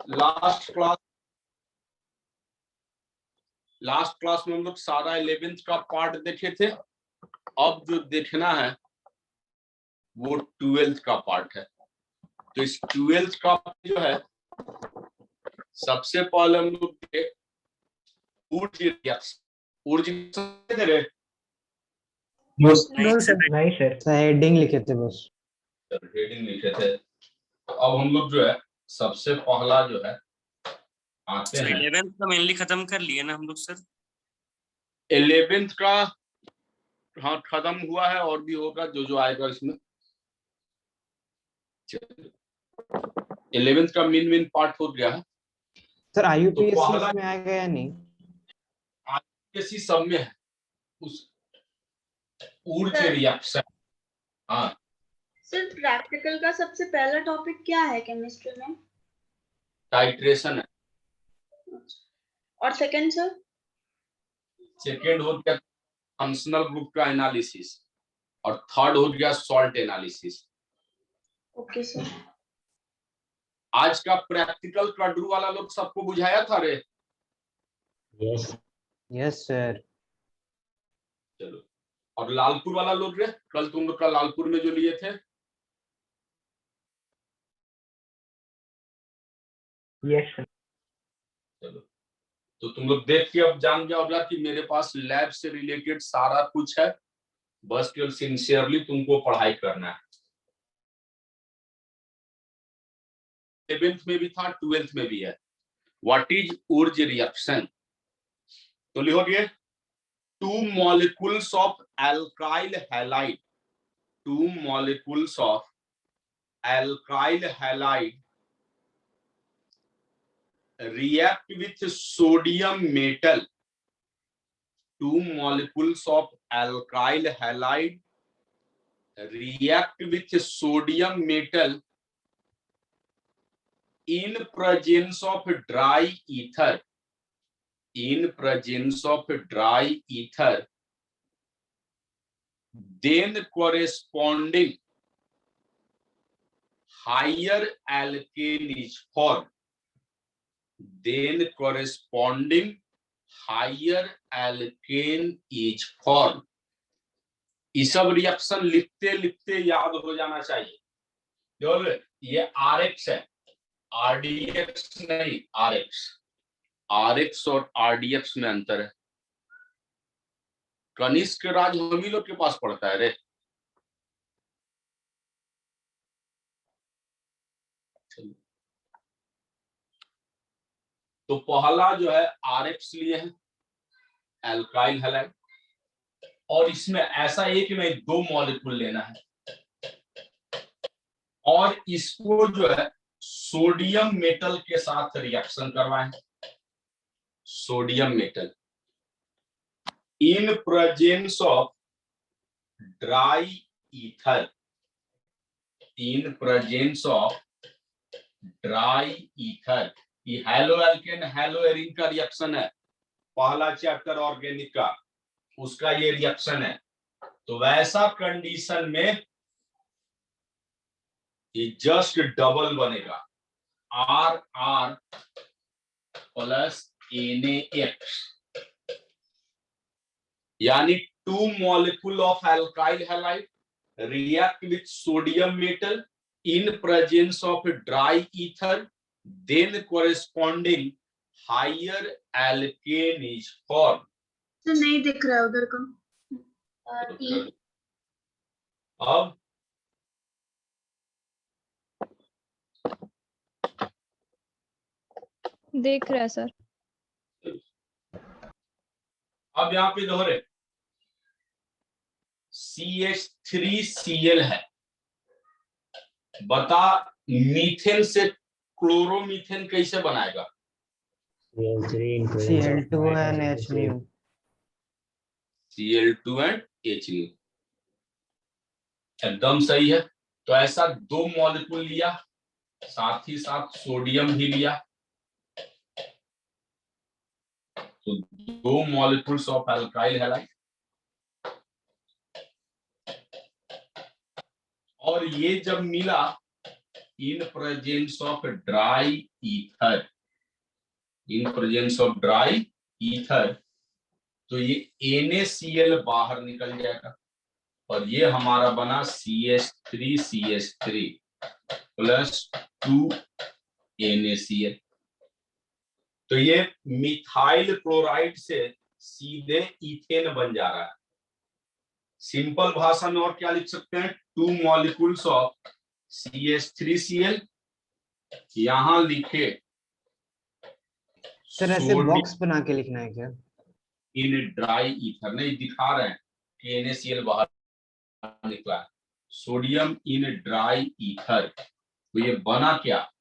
Last class में हम लोग सारा 11th का पार्ट देखे थे। अब जो देखना है वो 12th का पार्ट है। तो इस 12th का जो है सबसे पहले हम लोग नहीं सर, हेडिंग लिखे थे बस। हेडिंग लिखे थे। तो अब हम लोग जो है सबसे पहला जो है आते हैं। 11th का मेनली खत्म कर लिए ना हम लोग सर। 11th का हाँ खत्म हुआ है, और भी होगा जो आएगा इसमें। 11th का मेन पार्ट हो गया है सर। IUPAC इसमें आएगा या नहीं? IUPAC सब में है उस ऊर्जा रिएक्शन। हाँ सर, प्रैक्टिकल का सबसे पहला टॉपिक क्या है केमिस्ट्री में? टाइट्रेशन है। और सेकंड सर? सेकंड हो गया फंक्शनल ग्रुप का एनालिसिस, और थर्ड हो गया सॉल्ट एनालिसिस। Okay sir. आज का प्रैक्टिकल कडरू वाला लोग सबको बुझाया था रे? Yes sir. चलो, और लालपुर वाला लोग रे, कल तुम लोग का लालपुर में जो लिए थे? Yes sir. चलो, तो तुम लोग देख के अब जान जाओगे कि मेरे पास लैब से रिलेटेड सारा कुछ है, बस केवल सिंसियरली तुमको पढ़ाई करना है। 11th में भी था, 12th में भी है। What is Urja reaction? तो लिखोगे 2 molecules of alkyl halide, 2 molecules of alkyl halide react with sodium metal. 2 molecules of alkyl halide react with sodium metal in presence of dry ether. In presence of dry ether, then corresponding higher alkane is formed. Then corresponding higher alkane is formed. ये सब reaction लिखते लिखते याद हो जाना चाहिए। जो ये RX है, RDX नहीं, RX। RX और RDX में अंतर है। कनिष्क राज हम ही लोग के पास पड़ता है रे। तो पहला जो है RX लिए हैं, एल्काइल हैलाइड, और इसमें ऐसा एक नहीं 2 मॉलिक्यूल लेना है, और इसको जो है सोडियम मेटल के साथ रिएक्शन करवाएं। Sodium metal in presence of dry ether, in presence of dry ether. ये हेलो एल्केन हेलो एरिन का रिएक्शन है, पहला चैप्टर ऑर्गेनिक का, उसका ये रिएक्शन है। तो वैसा कंडीशन में ये जस्ट डबल बनेगा, RR प्लस NaX, यानी 2 molecule of alkyl halide react with sodium metal in presence of dry ether, then corresponding higher alkane is formed. तो नहीं दिख रहा है उधर का। अब देख रहा है सर। अब यहाँ पे दोहरे CH3Cl है। बता मीथेन से क्लोरोमीथेन कैसे बनाएगा? Cl2 and H-nu। Cl2 and H-nu, एकदम सही है। तो ऐसा 2 मॉलिक्यूल लिया, साथ ही साथ सोडियम भी लिया, तो 2 मॉलिक्यूल्स ऑफ एल्काइल हैलाइड, और ये जब मिला in presence of dry ether, in presence of dry ether, तो ये NaCl बाहर निकल जाएगा और ये हमारा बना CH3 प्लस 2 NaCl। तो ये मिथाइल क्लोराइड से सीधे इथेन बन जा रहा है। सिंपल भाषा में और क्या लिख सकते हैं, 2 मॉलिक्यूल्स ऑफ CH3Cl, यहां लिखे सर ऐसे बॉक्स बना के लिखना है क्या? इन ड्राई ईथर, नहीं दिखा रहे हैं कि NaCl बाहर निकला है, सोडियम इन ड्राई ईथर। तो ये बना क्या,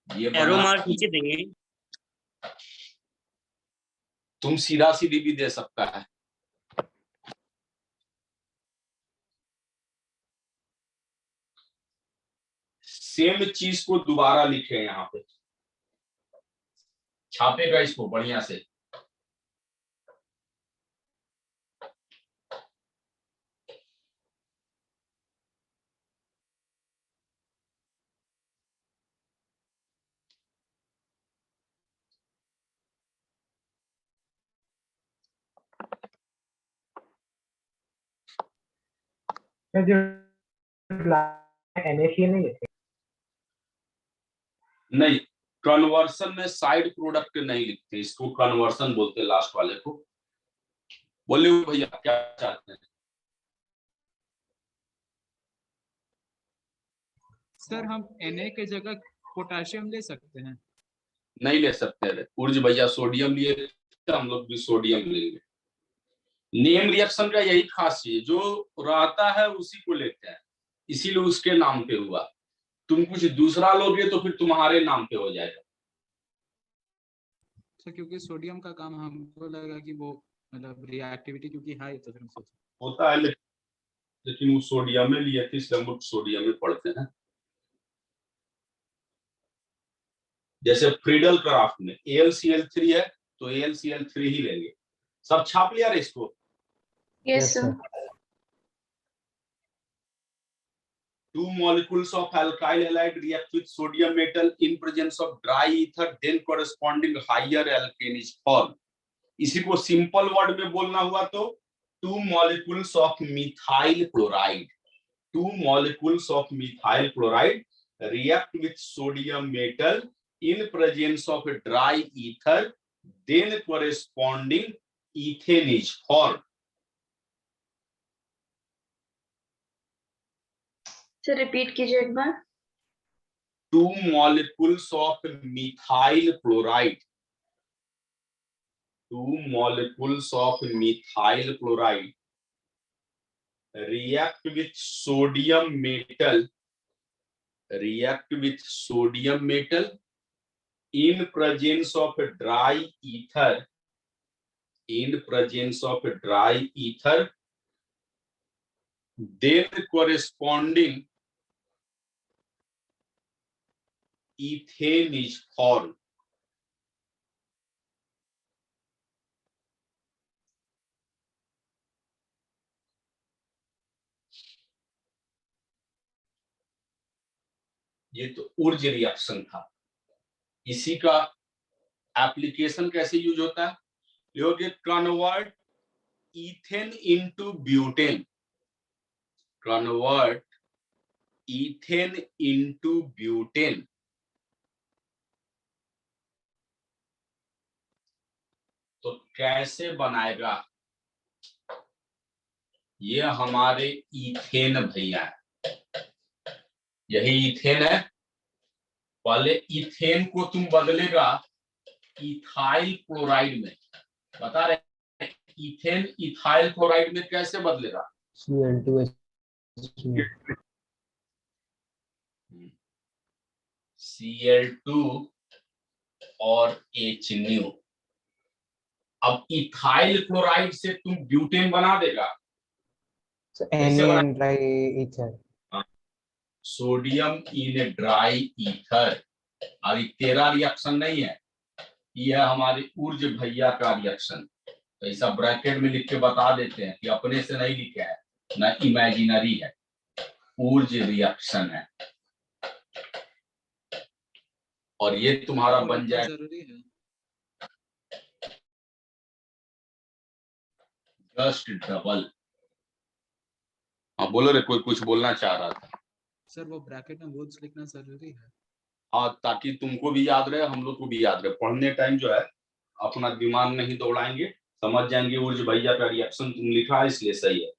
ये एरो बना, मार्क नीचे देंगे। तुम सीधा सीधी भी दे सकता है। सेम चीज को दोबारा लिखे, यहाँ पे छापेगा इसको बढ़िया से। नहीं, कन्वर्सन में साइड प्रोडक्ट नहीं लिखते, इसको कन्वर्सन बोलते हैं लास्ट वाले को। बोले भैया क्या चाहते हैं? सर हम Na के जगह पोटेशियम ले सकते हैं? नहीं ले सकते। उर्ज भैया सोडियम लिए, हम लोग भी सोडियम लेंगे। नेम रिएक्शन का यही खास चीज, जो रहता है उसी को लेते हैं, इसीलिए उसके नाम पे हुआ। तुम कुछ दूसरा लोगे तो फिर तुम्हारे नाम पे हो जाएगा। सर क्योंकि सोडियम का काम हमको लगा कि वो मतलब रिएक्टिविटी क्योंकि हाई, तो फिर हम सोचे होता है, लेकिन वो सोडियम में लिए थे, इसलिए हम लोग सोडियम में पढ़ते हैं। जैसे फ्रीडल क्राफ्ट में AlCl3 है तो AlCl3 ही लेंगे। सब छाप लिया रे इसको? Yes sir. 2 molecules of alkyl halide react with sodium metal in presence of dry ether, then corresponding higher alkane is formed. इसी को सिंपल वर्ड में बोलना हुआ तो 2 molecules of methyl chloride, 2 molecules of methyl chloride react with sodium metal in presence of dry ether, then corresponding ethane is formed. Sir repeat कीजिए एक बार। 2 molecules of methyl chloride, 2 molecules of methyl chloride react with sodium metal, react with sodium metal in presence of dry ether, in presence of dry ether, then corresponding ethane is formed. ये तो Wurtz reaction था। इसी का application कैसे use होता है, योगे convert ethane into butane, convert ethane into butane. तो कैसे बनाएगा, ये हमारे इथेन भैया है, यही इथेन है। पहले इथेन को तुम बदलेगा इथाइल क्लोराइड में, बता रहे इथेन इथाइल क्लोराइड में कैसे बदलेगा, Cl2 और H∧। अब इथाइल क्लोराइड से तुम ब्यूटेन बना देगा, सोडियम इन ड्राई ईथर। अभी तेरा रिएक्शन नहीं है, यह हमारे ऊर्ज भैया का रिएक्शन। तो ऐसा ब्रैकेट में लिख के बता देते हैं कि अपने से नहीं लिखा है, ना इमेजिनरी है, ऊर्ज रिएक्शन है। और ये तुम्हारा बन जाएगा जरूरी है। Just double. हाँ बोलो रे, कोई कुछ बोलना चाह रहा था। सर वो ब्रैकेट में वर्ड्स लिखना जरूरी है। हाँ, ताकि तुमको भी याद रहे, हम लोग को भी याद रहे। पढ़ने टाइम जो है अपना दिमाग नहीं दौड़ाएंगे, समझ जाएंगे उर्ज भैया का रिएक्शन तुम लिखा है इसलिए सही है।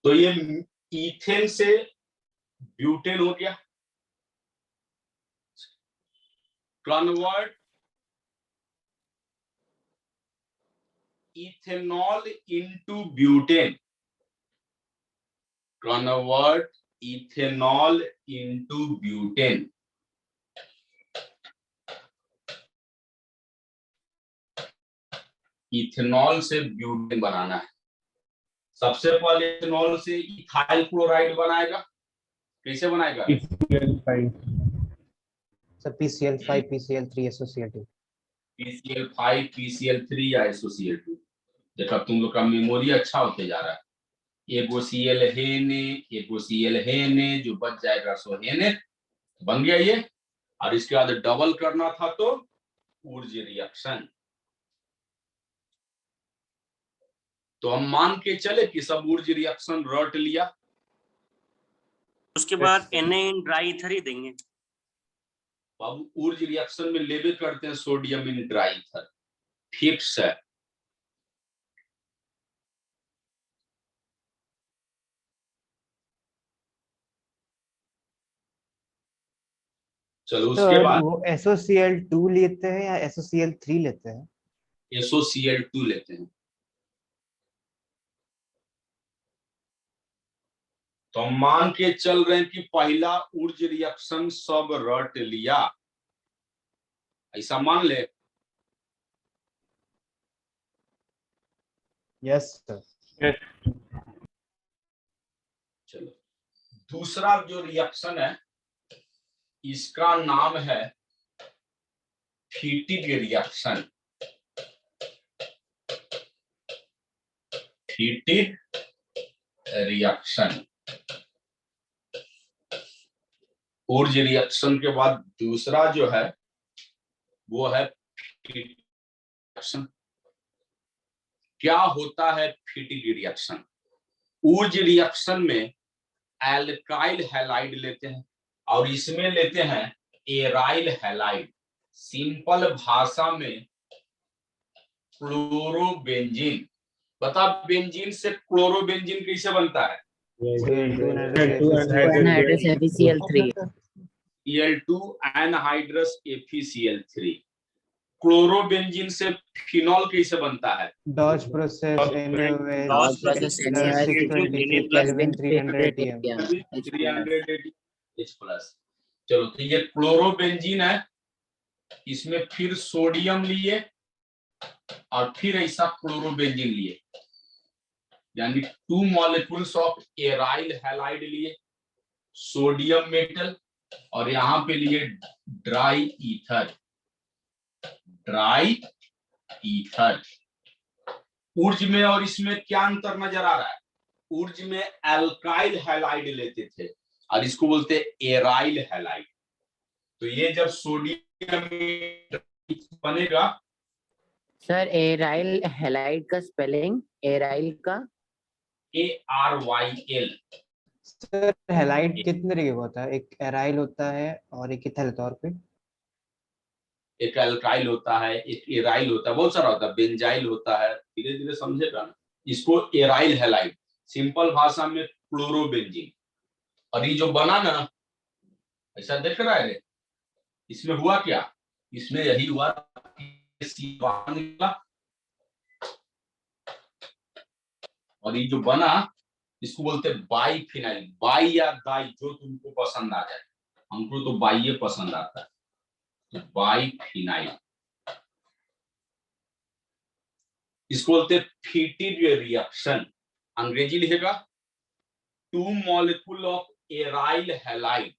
तो ये इथेन से ब्यूटेन हो गया। Convert ethanol into butane, convert ethanol into butane. Ethanol से ब्यूटेन बनाना है। सबसे पहले इथेनॉल से इथाइल क्लोराइड बनाएगा। कैसे बनाएगा? Sir PCl5 PCl3 SOCl2। PCl5 PCl3 या SOCl2। देखो तुम लोग का मेमोरी अच्छा होते जा रहा है। एगो Cl है ने, एगो Cl है ने, जो बच जाएगा सो है ने, बन गया ये। और इसके बाद डबल करना था तो ऊर्ज रिएक्शन। तो हम मान के चले कि सब ऊर्ज रिएक्शन रट लिया। उसके बाद Na ड्राई ईथर ही देंगे। बाबू ऊर्ज रिएक्शन में लेबे करते हैं sodium in dry ether, fix है। चलो उसके सर बाद वो SOCl2 लेते हैं या SOCl3 लेते हैं? SOCl2 लेते हैं। तो हम मान के चल रहे हैं कि पहला ऊर्ज रिएक्शन सब रट लिया, ऐसा मान ले। Yes sir. चलो दूसरा जो रिएक्शन है इसका नाम है फीटिग रिएक्शन। फीटिग रिएक्शन। ऊर्ज रिएक्शन के बाद दूसरा जो है वो है फीटिग रिएक्शन। क्या होता है फीटिग रिएक्शन? ऊर्ज रिएक्शन में एल्काइल हैलाइड लेते हैं और इसमें लेते हैं एराइल हैलाइड। सिंपल भाषा में क्लोरोबेंजीन। बता बेंजीन से क्लोरोबेंजीन कैसे बनता है? FeCl3 Cl2 anhydrous FeCl3। Chlorobenzene से फिनॉल कैसे बनता है? Dawes process Dawes process NaOH 623 Kelvin 300 atm। 380 H+। चलो तो ये क्लोरोबेंजीन है, इसमें फिर सोडियम लिए और फिर ऐसा क्लोरोबेंजीन लिए, यानी 2 मॉलिक्यूल्स ऑफ एराइल हैलाइड लिए, सोडियम मेटल, और यहाँ पे लिए dry ether. Dry ether. Wurtz में और इसमें क्या अंतर नजर आ रहा है? ऊर्ज में एल्काइल हैलाइड लेते थे और इसको बोलते एराइल हैलाइड। तो ये जब सोडियम बनेगा, सर एराइल हैलाइड का स्पेलिंग एराइल का ARYL। सर हैलाइड कितने तरीके का होता है? एक एराइल होता है और एक इथाइल तौर पे। एक अल्काइल होता है, एक एराइल होता है, बहुत सारा होता है, बेंजाइल होता है, धीरे धीरे समझेगा ना। इसको एराइल हैलाइड, सिंपल भाषा में क्लोरोबेंजीन। और ये जो बना ना, ऐसा देख रहा है रे, इसमें हुआ क्या? इसमें यही हुआ निकला और ये जो बना इसको बोलते हैं बाई फिनाइल। बाई या दाई जो तुमको पसंद आ जाए, हमको तो बाई ये पसंद आता है, तो बाई फिनाइल। इसको बोलते हैं फीटिग रिएक्शन। अंग्रेजी लिखेगा 2 molecule of aryl halide.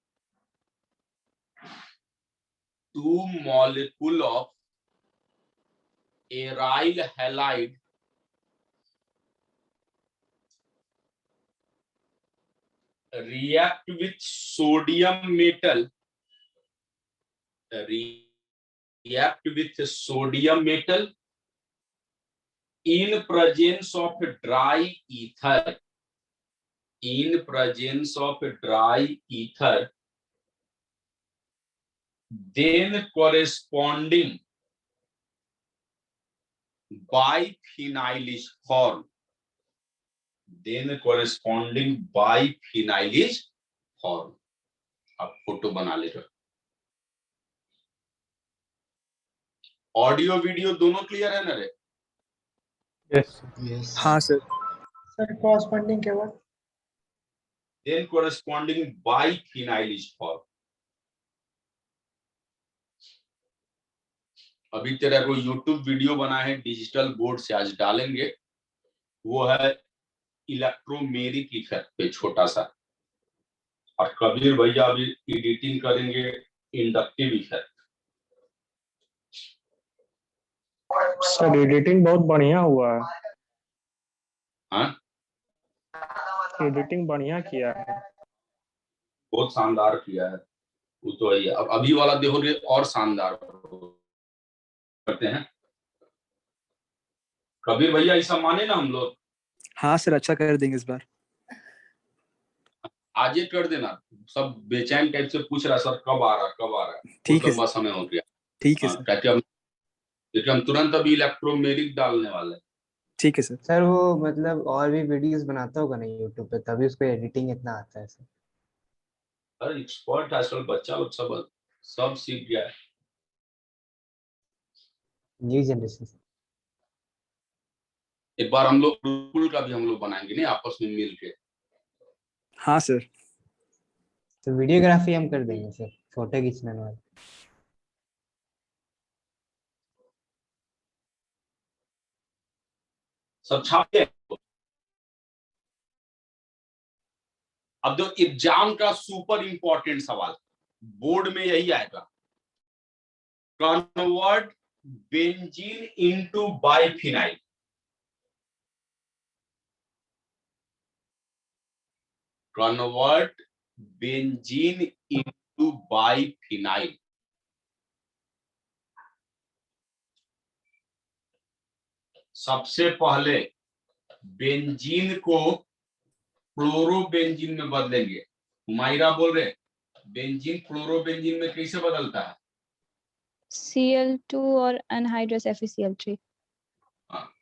2 molecule of aryl halide react with sodium metal, react with sodium metal in presence of dry ether, in presence of dry ether, then corresponding biphenyl is formed, then corresponding biphenyl is formed. आप photo बना ले रहे हो। Audio video दोनों clear है ना रे? Yes हाँ सर। सर कॉरस्पॉन्डिंग के बाद then corresponding biphenyl is formed. अभी तेरा कोई YouTube वीडियो बना है डिजिटल बोर्ड से, आज डालेंगे, वो है इलेक्ट्रोमेरिक इफेक्ट पे छोटा सा, और कबीर भैया अभी एडिटिंग करेंगे इंडक्टिव इफेक्ट। सर एडिटिंग बहुत बढ़िया हुआ है। हाँ, एडिटिंग बढ़िया किया है। बहुत शानदार किया है वो तो है। अब अभी वाला देखोगे और शानदार करते हैं। कबीर भैया ऐसा माने ना हम लोग? हाँ सर, अच्छा कर देंगे इस बार। आज ये कर देना। सब बेचैन टाइप से पूछ रहा सर कब आ रहा कब आ रहा। ठीक है लंबा समय हो गया। ठीक है सर। क्योंकि हम तुरंत अभी इलेक्ट्रोमेरिक डालने वाले हैं। ठीक है सर। सर वो मतलब और भी वीडियोस बनाता होगा ना यूट्यूब पे, तभी उसको एडिटिंग इतना आता है सर। अरे एक्सपर्ट आजकल बच्चा लोग सब सीख गया है। New generation. एक बार हम लोग गुरुकुल का भी हम लोग बनाएंगे नहीं, आपस में मिल के। हाँ सर। तो वीडियोग्राफी हम कर देंगे सर, फोटो खींचने वाला। सब छापे। अब जो एग्जाम का सुपर इंपॉर्टेंट सवाल बोर्ड में यही आएगा, convert benzene into biphenyl. Convert benzene into biphenyl. सबसे पहले बेंजीन को क्लोरोबेंजीन में बदलेंगे। मायरा बोल रहे बेंजीन क्लोरोबेंजीन में कैसे बदलता है? Cl2 और anhydrous FeCl3।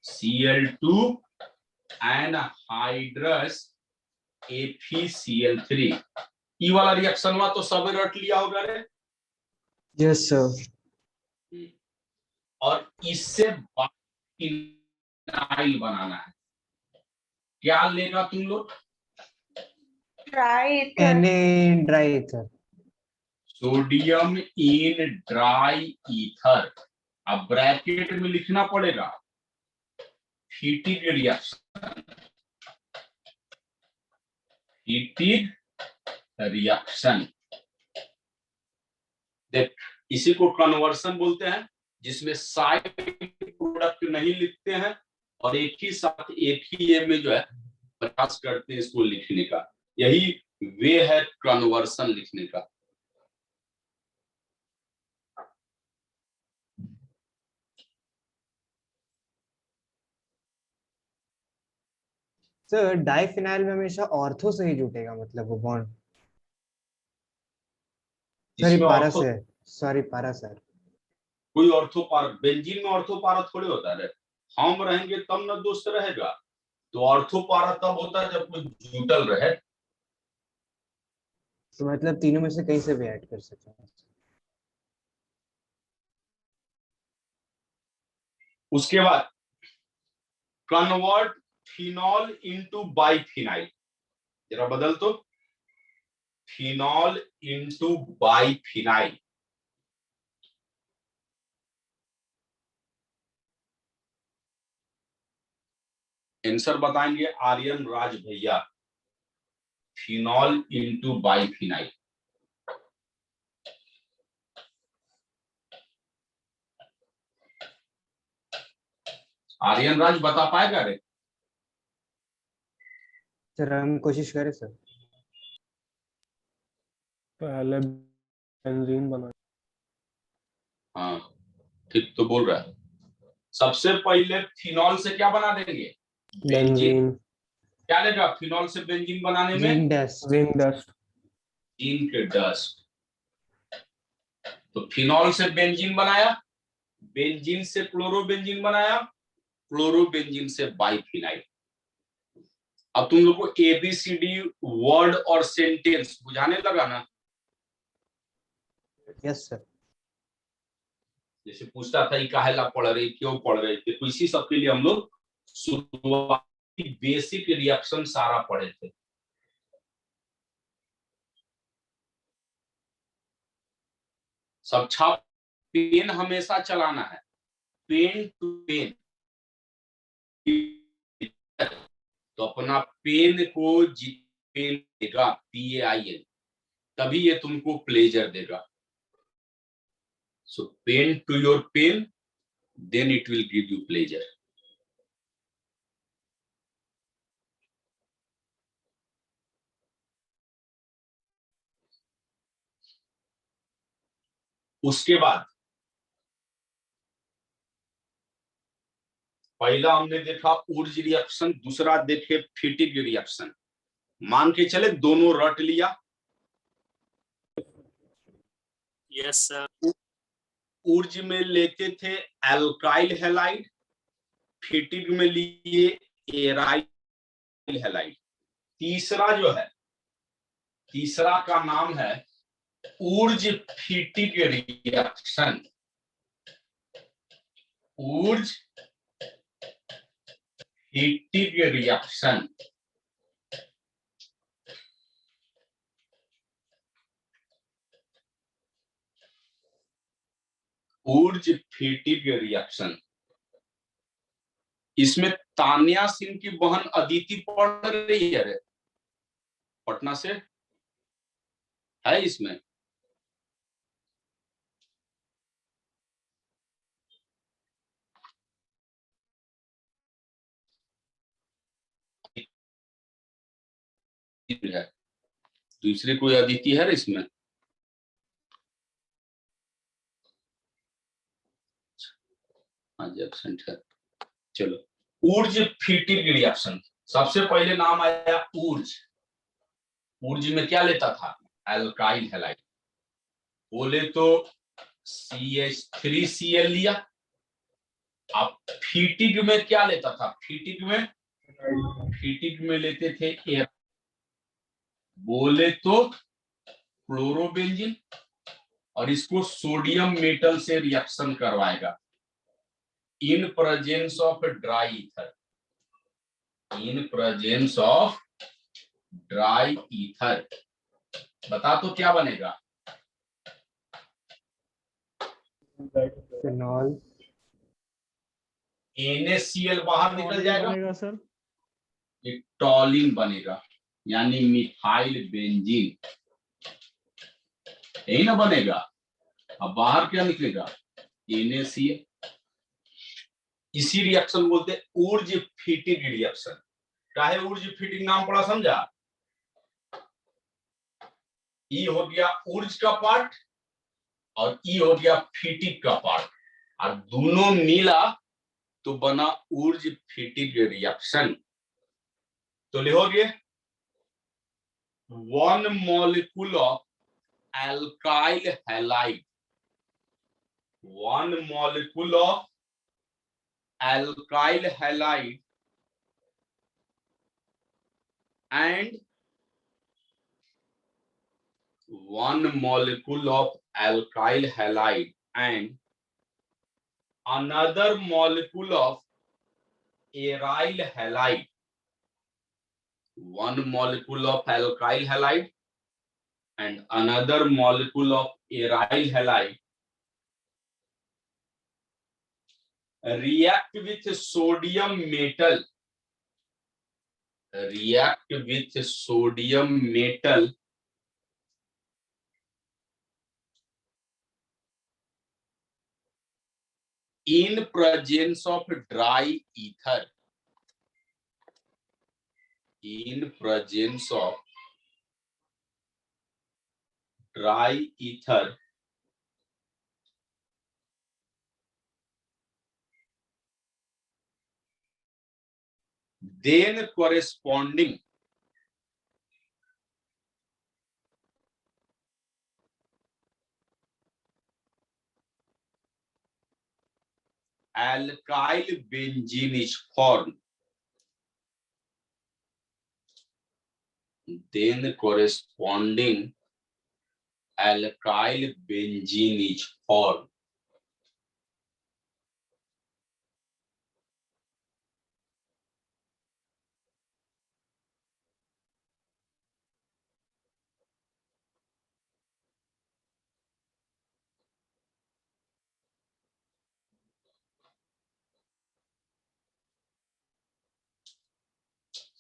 Cl2 anhydrous FeCl3। ई वाला रिएक्शन हुआ तो सब रट लिया होगा रे। Yes sir. और इससे बाइफिनाइल बनाना है। क्या लेगा तुम लोग? Dry dry ether. Sodium in dry ether. अब ब्रैकेट में लिखना पड़ेगा हीटिंग रिएक्शन, हीटिंग रिएक्शन। देख, इसी को कन्वर्सन बोलते हैं, जिसमें साइड प्रोडक्ट नहीं लिखते हैं और एक ही साथ एक ही ए में जो है प्रयास करते हैं इसको लिखने का। यही वे है कन्वर्सन लिखने का। सर डाइफिनाइल में हमेशा ऑर्थो से ही जुटेगा, मतलब वो बॉन्ड। सॉरी इसमें पारा ऑर्थो से, सॉरी पारा सर। कोई ऑर्थो पारा, बेंजीन में ऑर्थो पारा थोड़े होता है। हम रहेंगे तब ना दोस्त रहेगा। तो ऑर्थो पारा तब होता है जब कोई जुटल रहे। तो मतलब तीनों में से कहीं से भी ऐड कर सकते हैं। उसके बाद कन्वर्ट फिनॉल इनटू बाइफिनाइल। जरा बदल तो, फिनॉल इनटू बाइफिनाइल। आंसर बताएंगे आर्यन राज भैया। Phenol into biphenyl. Aryan Raj बता पाएगा रे? सर हम कोशिश करें सर। पहले बेंजीन बना। हाँ ठीक तो बोल रहा है। सबसे पहले फिनॉल से क्या बना देंगे? बेंजीन। क्या लेगा फिनॉल से बेंजीन बनाने में? Zinc dust. Zinc dust. Zinc dust. तो फिनॉल से बेंजीन बनाया, बेंजीन से क्लोरोबेंजीन बनाया, क्लोरोबेंजीन से बाइफिनाइल। अब तुम लोग को ABCD वर्ड और सेंटेंस बुझाने लगा ना? Yes sir. जैसे पूछता था काहेला पढ़ रहे, क्यों पढ़ रहे थे, तो इसी सब के लिए हम लोग शुरुआती बेसिक रिएक्शन सारा पढ़े थे। सब छाप पेन हमेशा चलाना है, पेन टू पेन। तो अपना पेन को पेन देगा PAIN, तभी ये तुमको प्लेजर देगा। So pain to your pain, then it will give you pleasure. उसके बाद पहला हमने देखा ऊर्ज रिएक्शन, दूसरा देखे फिटिग रिएक्शन। मान के चले दोनों रट लिया। Yes sir. ऊर्ज में लेते थे एल्काइल हैलाइड, फिटिग में लिए एराइल हैलाइड। तीसरा जो है, तीसरा का नाम है Wurtz Fittig reaction. Wurtz Fittig reaction. Wurtz Fittig reaction. इसमें तान्या सिंह की बहन अदिति पढ़ रही है रे, पटना से है इसमें। है दूसरी कोई अदिति है इसमें? हाँ जी एब्सेंट है। चलो ऊर्ज फिटिग रिएक्शन। सबसे पहले नाम आया ऊर्ज। ऊर्ज में क्या लेता था? Alkyl halide. बोले तो CH3Cl लिया। अब फिटिग में क्या लेता था? फिटिग में लेते थे एयर। बोले तो क्लोरोबेंजीन, और इसको सोडियम मेटल से रिएक्शन करवाएगा in presence of dry ether. In presence of dry ether. बता तो क्या बनेगा? फिनॉल। NaCl बाहर निकल जाएगा, सर। एक टॉलिन बनेगा, यानी मिथाइल बेंजीन। यही ना बनेगा। अब बाहर क्या निकलेगा? NaCl। इसी रिएक्शन बोलते हैं ऊर्ज फिटिग रिएक्शन। काहे ऊर्ज फिटिग नाम पड़ा समझा? ई हो गया ऊर्ज का पार्ट और ई हो गया फिटिग का पार्ट, और दोनों मिला तो बना ऊर्ज फिटिग रिएक्शन। तो लिखोगे 1 molecule of alkyl halide, 1 molecule of alkyl halide and 1 molecule of alkyl halide and another molecule of aryl halide. 1 molecule of alkyl halide and another molecule of aryl halide react with sodium metal. React with sodium metal in presence of dry ether. In presence of try ether then corresponding alkyl benzene is formed, then corresponding alkyl benzene is formed.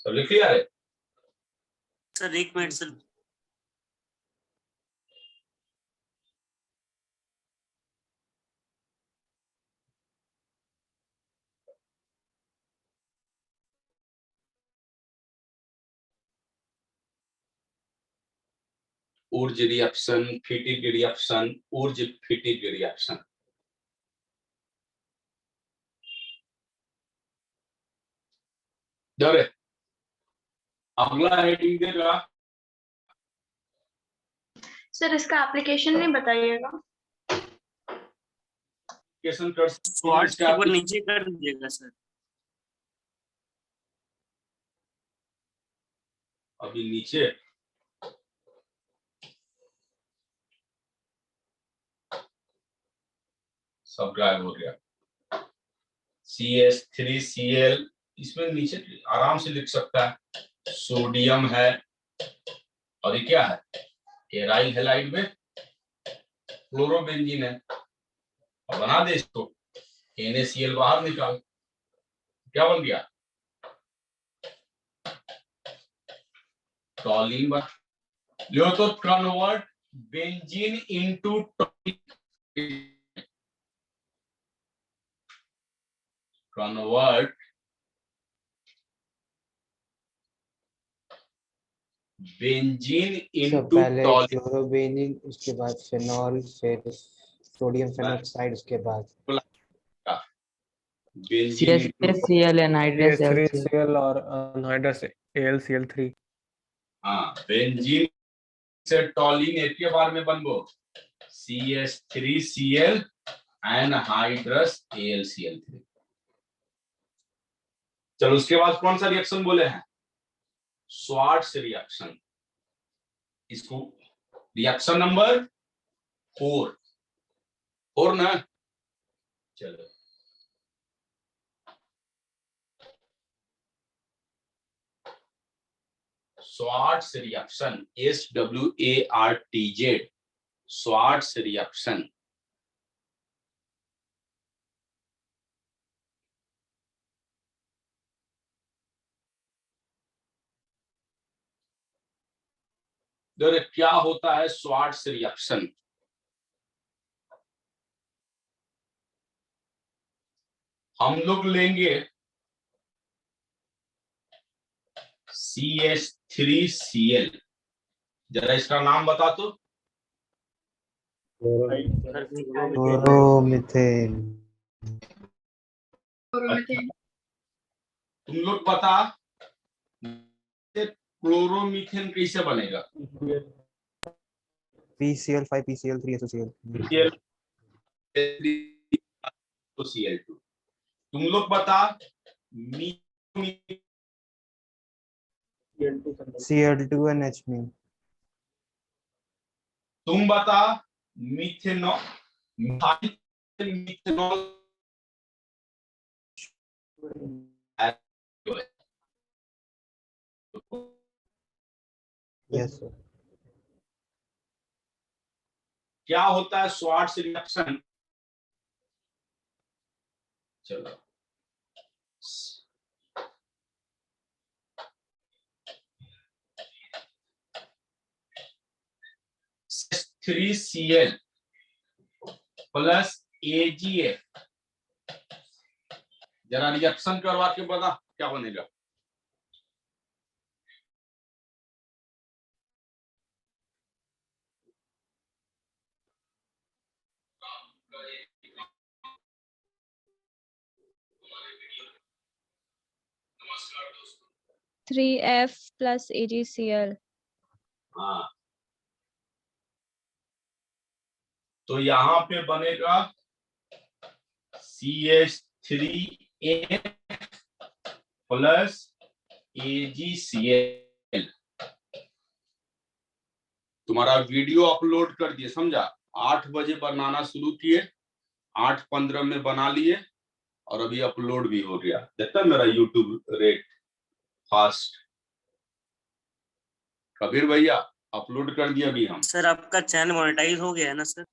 सब clear है? Sir एक minute sir. Wurtz reaction, फिटिक reaction, Wurtz फिटिक reaction. डर है? अगला heading देगा sir इसका application नहीं बताइएगा। एप्लीकेशन कर स्वाट्स के ऊपर नीचे कर दीजिएगा सर। अभी नीचे सब गायब हो गया। CH3Cl इसमें नीचे आराम से लिख सकता है, सोडियम है और ये क्या है, एराइल हैलाइड में क्लोरोबेंजीन है। अब बना दे इसको, NaCl बाहर निकाल, क्या बन गया, टॉलिन बन। लो तो convert benzene into टॉलिन, convert benzene into पहले टॉलिन, क्लोरोबेंजीन, उसके बाद फिनॉल, फिर सोडियम फेनोक्साइड, उसके बाद benzene into CH3Cl anhydrous Cl3 CH3Cl और anhydrous AlCl3। हाँ, बेंजीन से टॉलिन एक के बार में बनबो, CH3Cl एनहाइड्रस AlCl3। चलो उसके बाद कौन सा रिएक्शन बोले हैं, स्वार्ट्स रिएक्शन। इसको रिएक्शन नंबर 4 ना। चलो Swarts reaction, SWARTZ, Swarts reaction. क्या होता है स्वार्ट्स रिएक्शन? हम लोग लेंगे CH3Cl, जरा इसका नाम बता तो। क्लोरोमीथेन। तुम लोग बता क्लोरोमीथेन कैसे बनेगा? PCl5 PCl3 SOCl। Cl2। तुम लोग बता Cl2 and H-. तुम बता मिथेनॉल, मिथेनॉल Yes sir. क्या होता है स्वार्ट्स रिएक्शन? चलो CH3Cl प्लस AgF, जरा रिएक्शन करवा के बता क्या बनेगा। 3F plus AgCl. हाँ, तो यहाँ पे बनेगा CH3F प्लस AgCl। तुम्हारा वीडियो अपलोड कर दिए, समझा? 8 बजे बनाना शुरू किए, 8:15 में बना लिए और अभी अपलोड भी हो गया। देखता है मेरा यूट्यूब रेट फास्ट। कबीर भैया अपलोड कर दिया अभी हम। सर आपका चैनल मोनेटाइज हो गया है ना सर?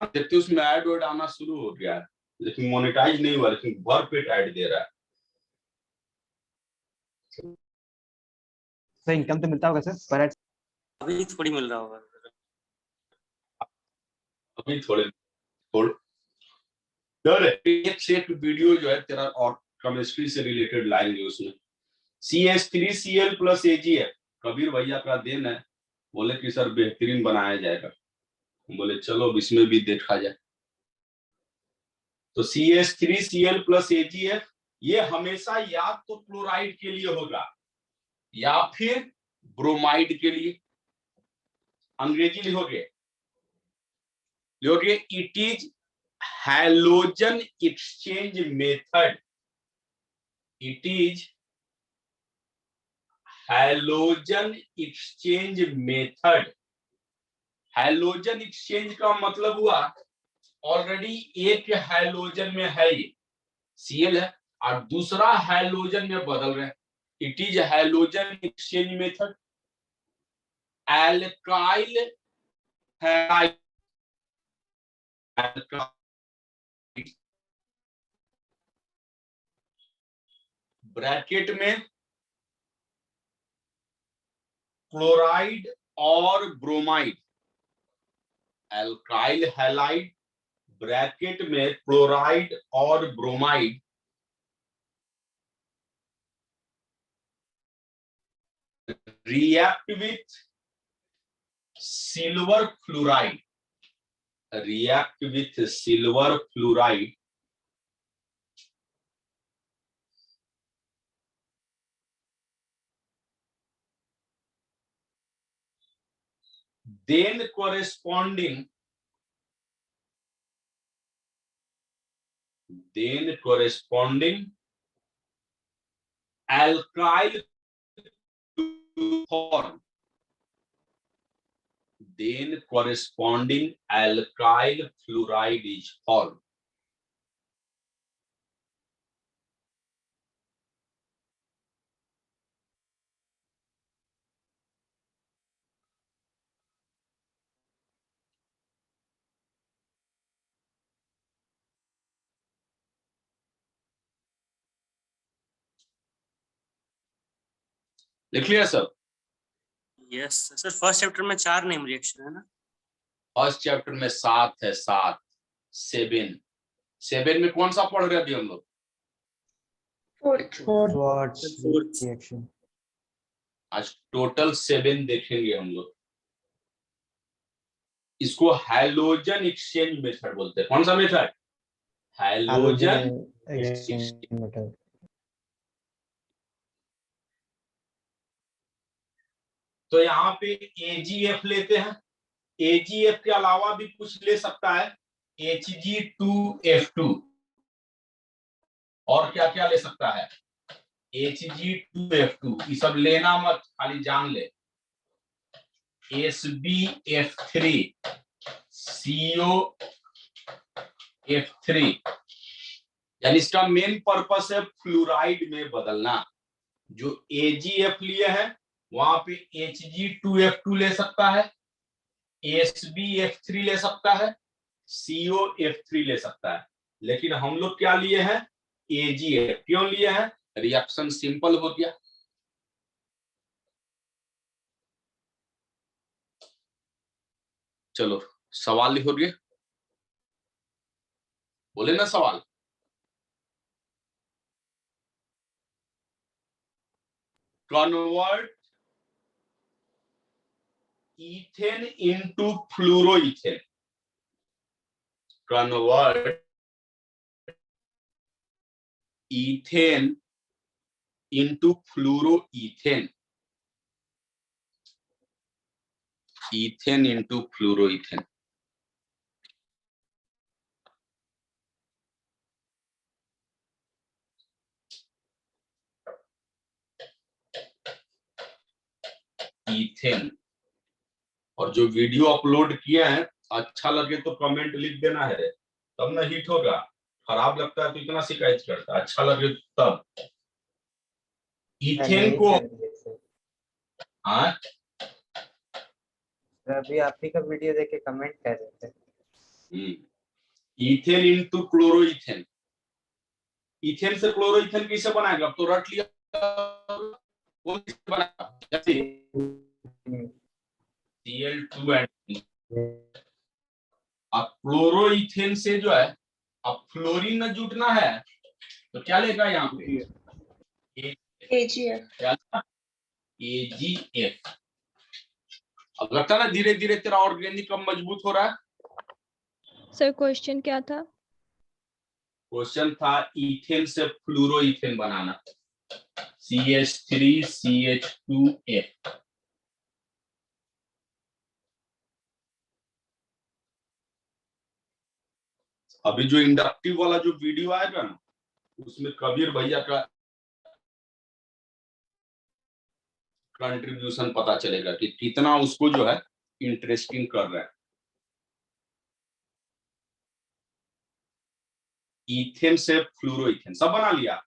देखते उसमें ऐड वर्ड आना शुरू हो गया है, लेकिन मोनेटाइज नहीं हुआ, लेकिन भरपेट ऐड दे रहा है। सर इनकम तो मिलता होगा सर पर एड? अभी थोड़ी मिल रहा होगा। अभी थोड़े एक से एक वीडियो जो है तेरा और केमिस्ट्री से रिलेटेड लाइन है उसमें। CH3Cl प्लस AgF कबीर भैया का देन है, बोले कि सर बेहतरीन बनाया जाएगा। बोले चलो अब इसमें भी देखा जाए। तो CH3Cl प्लस AgF ये हमेशा या तो क्लोराइड के लिए होगा या फिर ब्रोमाइड के लिए। अंग्रेजी लिखोगे it is halogen exchange method. It is halogen exchange method. Halogen exchange का मतलब हुआ ऑलरेडी एक हैलोजन में है ये Cl है और दूसरा हैलोजन में बदल रहे हैं। It is halogen exchange method. Alkyl halide bracket में क्लोराइड और ब्रोमाइड। एल्काइल हैलाइड ब्रैकेट में क्लोराइड और bromide react with silver fluoride. React with silver fluoride then corresponding alkyl form. Then corresponding alkyl fluoride is formed. लिख लिया सब? Yes sir, first chapter में 4 name reaction है ना? First chapter में 7 है, 7 में कौन सा पढ़ रहे अभी हम लोग? Schwarz reaction। आज टोटल 7 देखेंगे हम लोग। इसको हैलोजन एक्सचेंज मेथड बोलते हैं। कौन सा मेथड? Halogen exchange method. तो यहाँ पे AgF लेते हैं। AgF के अलावा भी कुछ ले सकता है, Hg2F2 और क्या क्या ले सकता है? Hg2F2 ये सब लेना मत, खाली जान ले। SbF3 COF3 यानी इसका मेन पर्पस है फ्लोराइड में बदलना। जो AgF लिए हैं वहां पे Hg2F2 ले सकता है, SbF3 ले सकता है, COF3 ले सकता है, लेकिन हम लोग क्या लिए हैं? AgF। क्यों लिए हैं? रिएक्शन सिंपल हो गया। चलो सवाल लिखोगे, बोले ना सवाल। Convert ethane into fluoroethane. Convert ethane into fluoroethane. Ethane into fluoroethane. Ethane. और जो वीडियो अपलोड किए हैं अच्छा लगे तो कमेंट लिख देना है, तब ना हिट होगा। खराब लगता है तो इतना शिकायत करता है, अच्छा लगे तब। ईथेन को हाँ अभी आप ही का वीडियो देख के कमेंट कर रहे थे। Ethane into chloroethane. इथेन से क्लोरोइथेन कैसे बनाएगा? अब तो रट लिया, वो कैसे बनाएगा? जैसे Cl2 एंड अब क्लोरोइथेन से जो है अब फ्लोरीन न जुटना है तो क्या लेगा यहाँ पे? AgF। AgF। अब लगता है ना धीरे धीरे तेरा ऑर्गेनिक कम मजबूत हो रहा है। सर क्वेश्चन क्या था? क्वेश्चन था इथेन से फ्लोरोइथेन बनाना, CH3CH2F। अभी जो इंडक्टिव वाला जो वीडियो आएगा ना उसमें कबीर भैया का कंट्रीब्यूशन पता चलेगा कि कितना उसको जो है इंटरेस्टिंग कर रहा है। ईथेन से फ्लोरोइथेन सब बना लिया।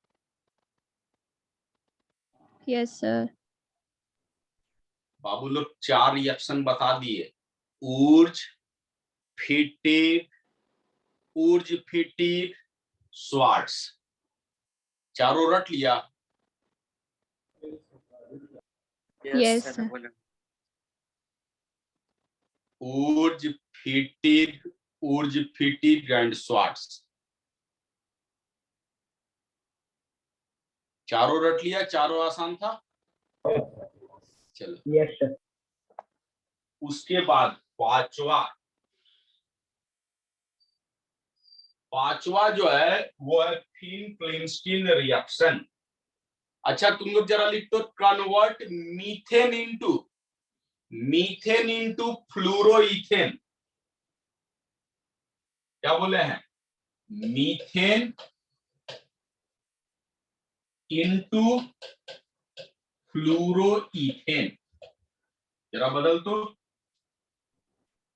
Yes sir. बाबू लोग 4 रिएक्शन बता दिए, ऊर्ज फिटिक, ऊर्ज फिटिक, स्वार्ट्स, चारों रट लिया। Yes, sir, sir. बोलो। ऊर्ज फिटिक, ऊर्ज फिटिक एंड स्वार्ट्स, चारों रट लिया। चारों आसान था। चलो यस सर। उसके बाद पांचवा जो है वो है फिन क्लिंस्टीन रिएक्शन। अच्छा तुम लोग जरा लिख दो, कन्वर्ट मीथेन इंटू फ्लोरोइथेन। क्या बोले हैं? Methane into fluoroethane. जरा बदल तो।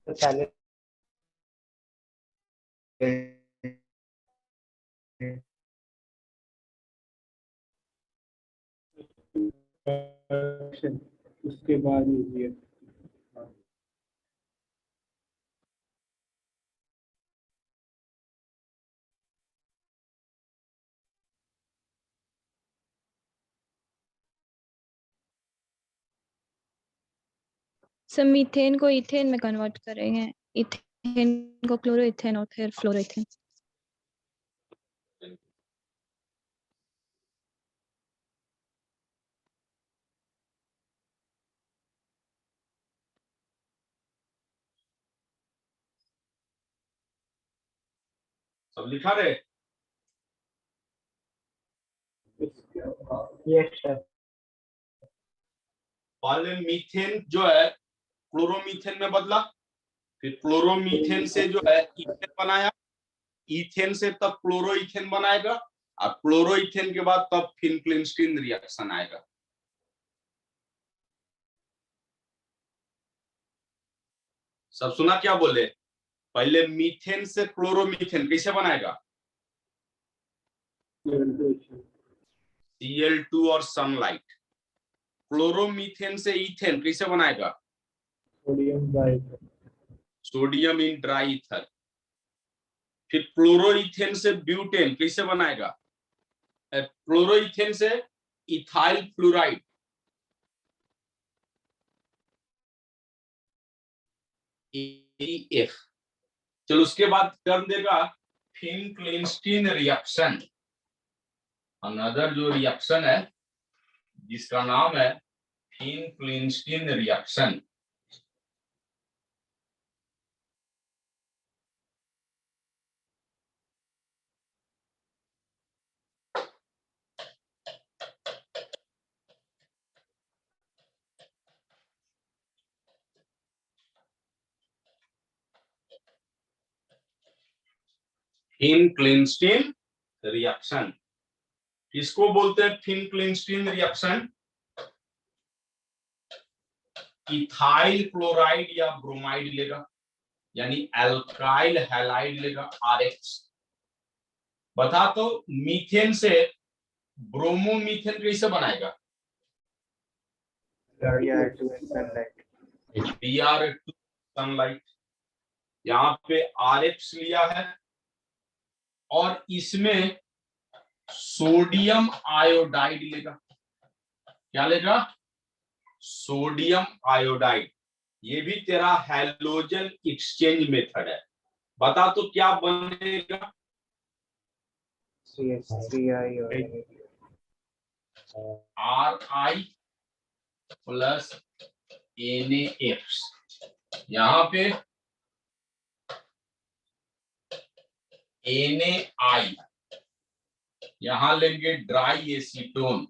तो पहले उसके बाद ये सर मीथेन को इथेन में कन्वर्ट करेंगे, इथेन को क्लोरोइथेन और फिर फ्लोरोइथेन। सब लिखा रे? Yes sir. पहले मीथेन जो है क्लोरोमीथेन में बदला, फिर क्लोरोमीथेन से जो है इथेन बनाया, इथेन से तब क्लोरोइथेन बनाएगा, और क्लोरोइथेन के बाद तब फिन-क्लिंस्टीन रिएक्शन आएगा। सब सुना क्या बोले? पहले मीथेन से क्लोरोमीथेन कैसे बनाएगा? Cl2 और सनलाइट। क्लोरोमीथेन से इथेन कैसे बनाएगा? Sodium in dry ether. फिर क्लोरोइथेन से ब्यूटेन कैसे बनाएगा? क्लोरोइथेन से इथाइल फ्लोराइड। EF। चलो उसके बाद कर देगा फिन क्लिंस्टीन रिएक्शन। अनदर जो रिएक्शन है जिसका नाम है फिन क्लिंस्टीन रिएक्शन। फिन-क्लिंस्टीन रिएक्शन। किसको बोलते हैं फिन-क्लिंस्टीन रिएक्शन? इथाइल क्लोराइड या ब्रोमाइड लेगा, यानी एल्काइल हैलाइड लेगा RH। बता तो मीथेन से ब्रोमोमीथेन कैसे बनाएगा? Br2 sunlight. यहाँ पे RH लिया है और इसमें सोडियम आयोडाइड लेगा। क्या लेगा? Sodium iodide. ये भी तेरा हैलोजन एक्सचेंज मेथड है। बता तो क्या बनेगा? RI plus NaF। यहाँ पे NaI, यहाँ लेंगे ड्राई एसीटोन,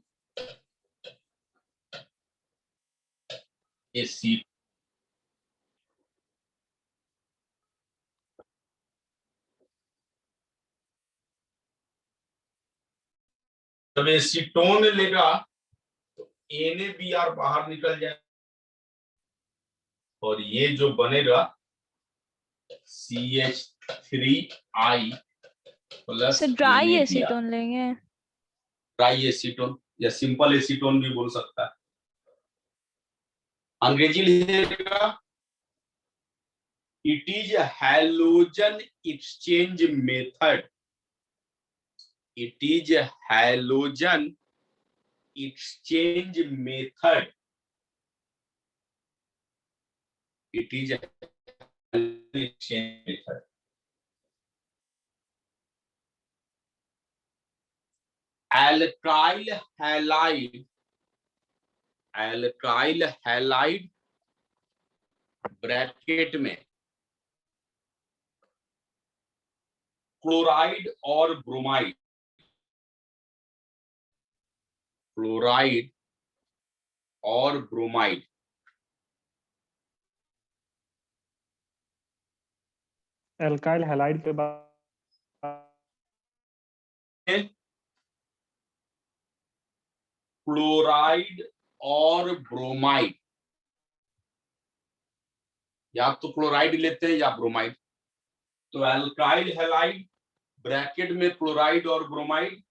जब एसीटोन लेगा तो NaBr बाहर निकल जाए और ये जो बनेगा CH3I plus sir dry acetone लेंगे। ड्राई एसीटोन या सिंपल एसीटोन भी बोल सकता है। अंग्रेजी लिखेगा it is halogen exchange method. It is halogen exchange method. It is exchange method. Alkyl halide bracket में क्लोराइड और ब्रोमाइड, क्लोराइड और ब्रोमाइड एल्काइल हैलाइड के बाद क्लोराइड और ब्रोमाइड, या तो क्लोराइड लेते हैं या ब्रोमाइड। तो एल्काइल हैलाइड ब्रैकेट में क्लोराइड और bromide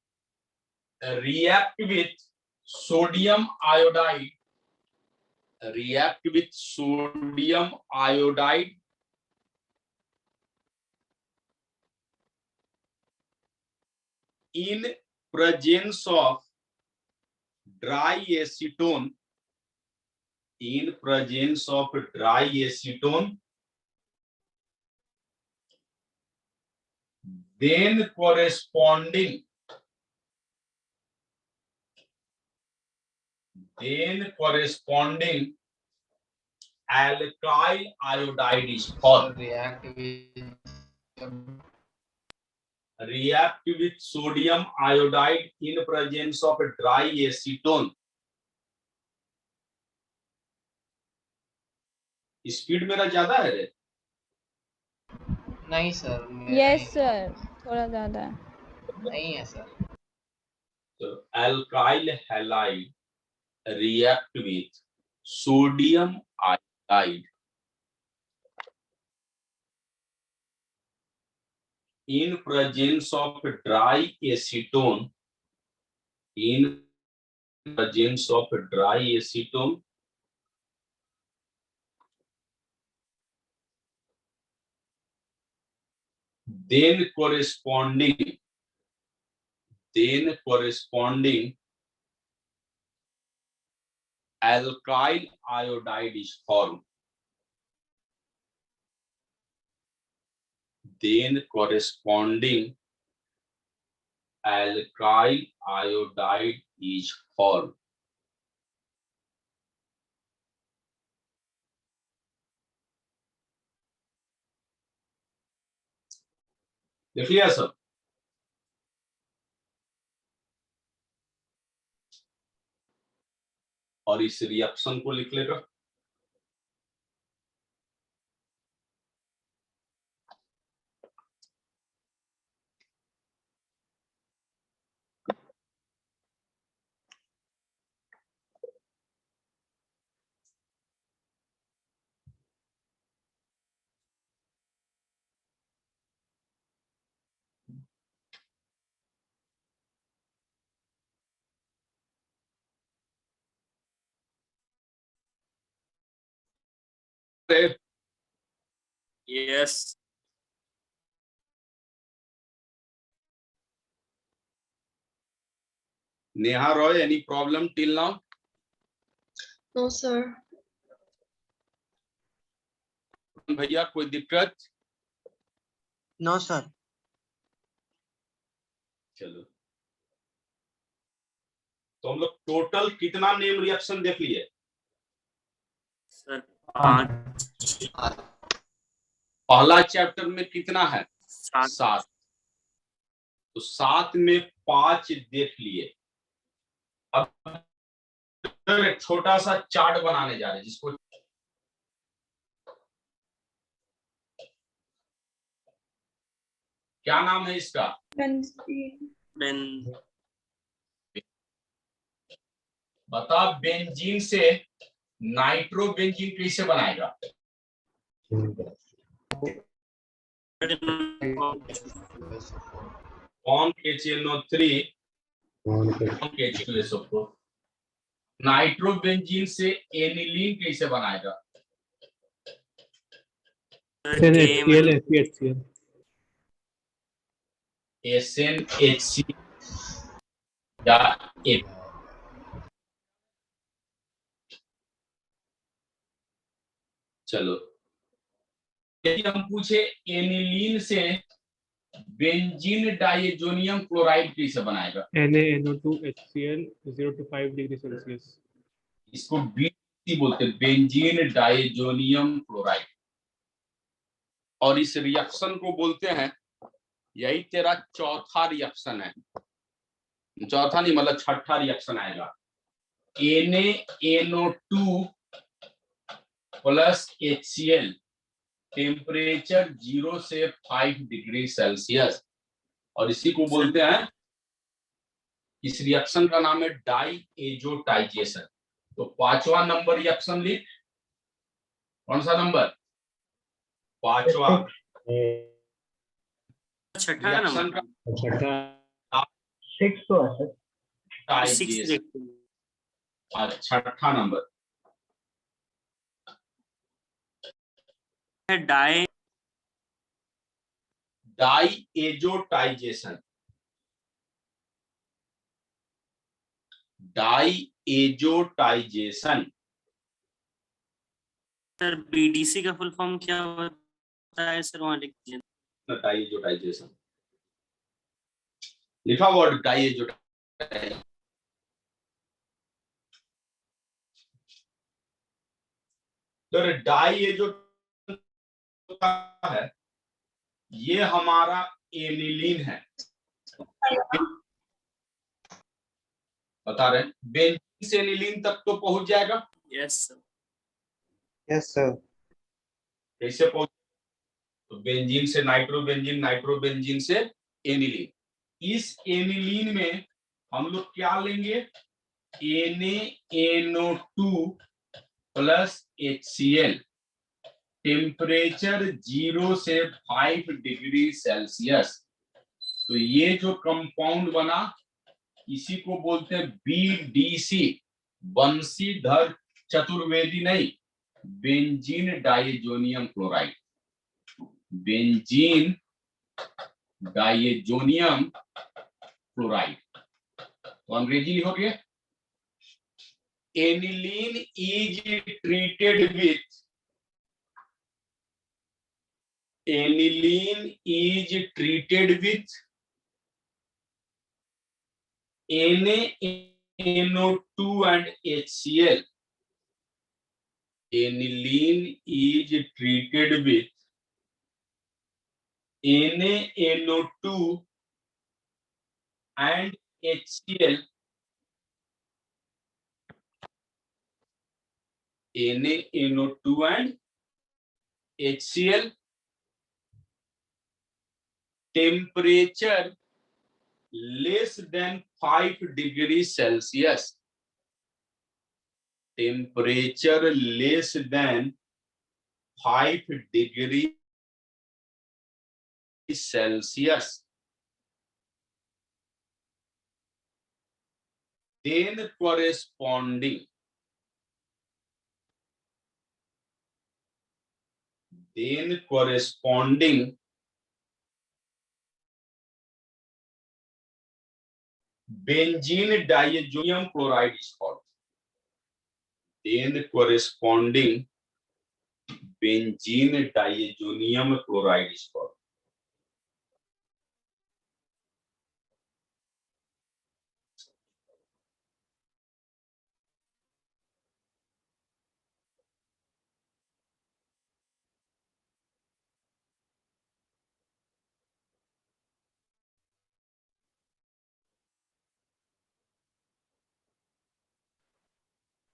react with sodium iodide, react with sodium iodide in presence of dry acetone, in presence of dry acetone, then corresponding alkyl iodide is formed. React with sodium iodide in presence of dry acetone. Speed मेरा ज्यादा है रे? नहीं sir, yes sir, थोड़ा ज्यादा है। नहीं है सर। तो alkyl halide react with sodium iodide in presence of dry acetone, in presence of dry acetone, then corresponding alkyl iodide is formed. Then corresponding alkyl iodide is formed. देख लिया सब? और इस रिएक्शन को लिख लेगा Yes. Neha Roy, any problem till now? No, sir. भैया कोई दिक्कत? No sir. चलो, तो हम लोग टोटल कितना नेम रिएक्शन देख लिए? सर 5 पहला चैप्टर में कितना है? 7 7। तो 7 में 5 देख लिए। अब एक छोटा सा चार्ट बनाने जा रहे हैं जिसको क्या नाम है इसका? बेन बता, बेंजीन से नाइट्रोबेंजीन कैसे बनाएगा? कौन HNO3 H2SO4। नाइट्रोबेंजीन से एनिलीन कैसे बनाएगा? SNHC या F। चलो, यदि हम पूछे एनिलीन से बेंजीन डाइएजोनियम क्लोराइड कैसे बनाएगा? NaNO2HCl 0 to 5 degree Celsius. इसको BDC बोलते हैं, बेंजीन डाइएजोनियम क्लोराइड। और इस रिएक्शन को बोलते हैं, यही तेरा चौथा रिएक्शन है। चौथा नहीं, मतलब छठा रिएक्शन आएगा। NaNO2 प्लस HCl, टेम्परेचर 0 से 5 डिग्री सेल्सियस। और इसी को बोलते हैं, इस रिएक्शन का नाम है डाइएजोटाइजेशन। तो 5वां नंबर रिएक्शन लिख। कौन सा नंबर? 5वां। छठा रिएक्शन नंबर का 6 तो है सर। डाइजेशन। छठा नंबर है डाइएजोटाइजेशन। डाइएजोटाइजेशन। सर BDC का फुल फॉर्म क्या होता है सर? वहां लिख दीजिए। डाइएजोटाइजेशन लिखा, वर्ड डाइएजोटाइजेशन। तो डाइएजो है, ये हमारा एनिलीन है। बता रहे, बेंजीन से एनिलीन तक तो पहुंच जाएगा। Yes sir. Yes sir. कैसे पहुंच? तो बेंजीन से नाइट्रोबेंजीन, नाइट्रोबेंजीन से एनिलीन। इस एनिलीन में हम लोग क्या लेंगे? NaNO2 प्लस HCl, टेम्परेचर 0 से 5 डिग्री सेल्सियस। तो ये जो कंपाउंड बना, इसी को बोलते हैं BDC, बंशीधर चतुर्वेदी नहीं, benzene diazonium chloride. Benzene diazonium chloride. तो अंग्रेजी लिखोगे, aniline is treated with, aniline is treated with NaNO2 and HCl. Aniline is treated with NaNO2 and HCl. NaNO2 and HCl, temperature less than 5 degrees Celsius. Temperature less than 5 degrees Celsius. Then corresponding then corresponding benzene diazonium chloride is called. Then corresponding benzene diazonium chloride is called.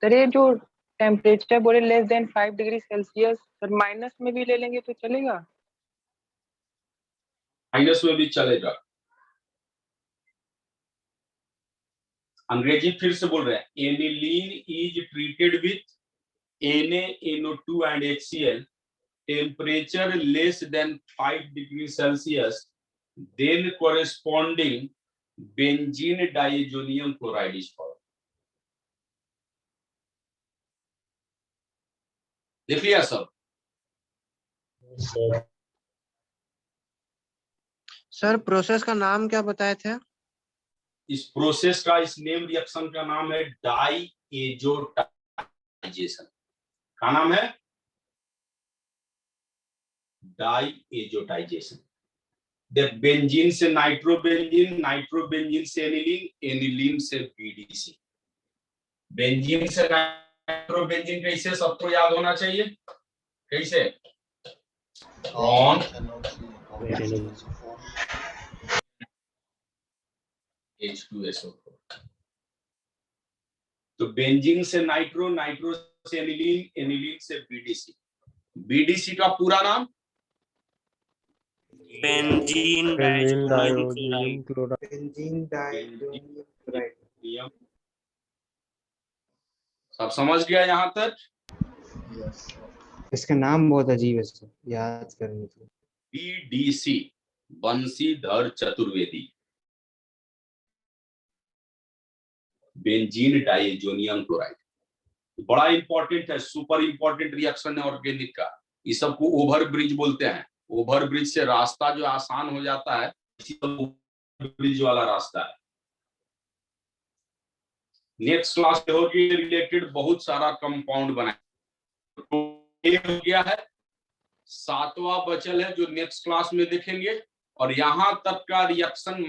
Sir ये जो temperature बोले less than 5 degree Celsius, sir minus में भी ले लेंगे तो चलेगा? Minus में भी चलेगा। अंग्रेजी फिर से बोल रहे हैं। Aniline is treated with NaNO2 and HCl, temperature less than 5 degree Celsius, then corresponding benzene diazonium chloride is called. देख लिया सब? सर प्रोसेस का नाम क्या बताए थे? इस प्रोसेस का, इस नेम रिएक्शन का नाम है डाईएजोटाइजेशन। क्या नाम है? डाईएजोटाइजेशन। देख, बेंजीन से नाइट्रोबेंजीन, नाइट्रोबेंजीन से एनिलीन, एनिलीन से बीडीसी। बेंजीन से नाइट्रोबेंजीन कैसे सबको याद होना चाहिए? कैसे? H2SO4। तो बेंजीन से नाइट्रो, नाइट्रो से एनिलीन, एनिलीन से बीडीसी। बीडीसी का पूरा नाम? Benzene diazonium chloride. सब समझ गया यहाँ तक? इसका नाम बहुत अजीब है सर, याद करने के लिए। BDC, Banshidhar Chaturvedi. Benzene diazonium chloride बड़ा इंपॉर्टेंट है, सुपर इंपॉर्टेंट रिएक्शन है ऑर्गेनिक का। इस सबको ओवर ब्रिज बोलते हैं। ओवर ब्रिज से रास्ता जो आसान हो जाता है, इसी ब्रिज वाला रास्ता है। नेक्स्ट क्लास में होगी रिलेटेड बहुत सारा कंपाउंड बनाए। तो ये हो गया है, 7वां बचल है जो नेक्स्ट क्लास में देखेंगे। और यहां तक का रिएक्शन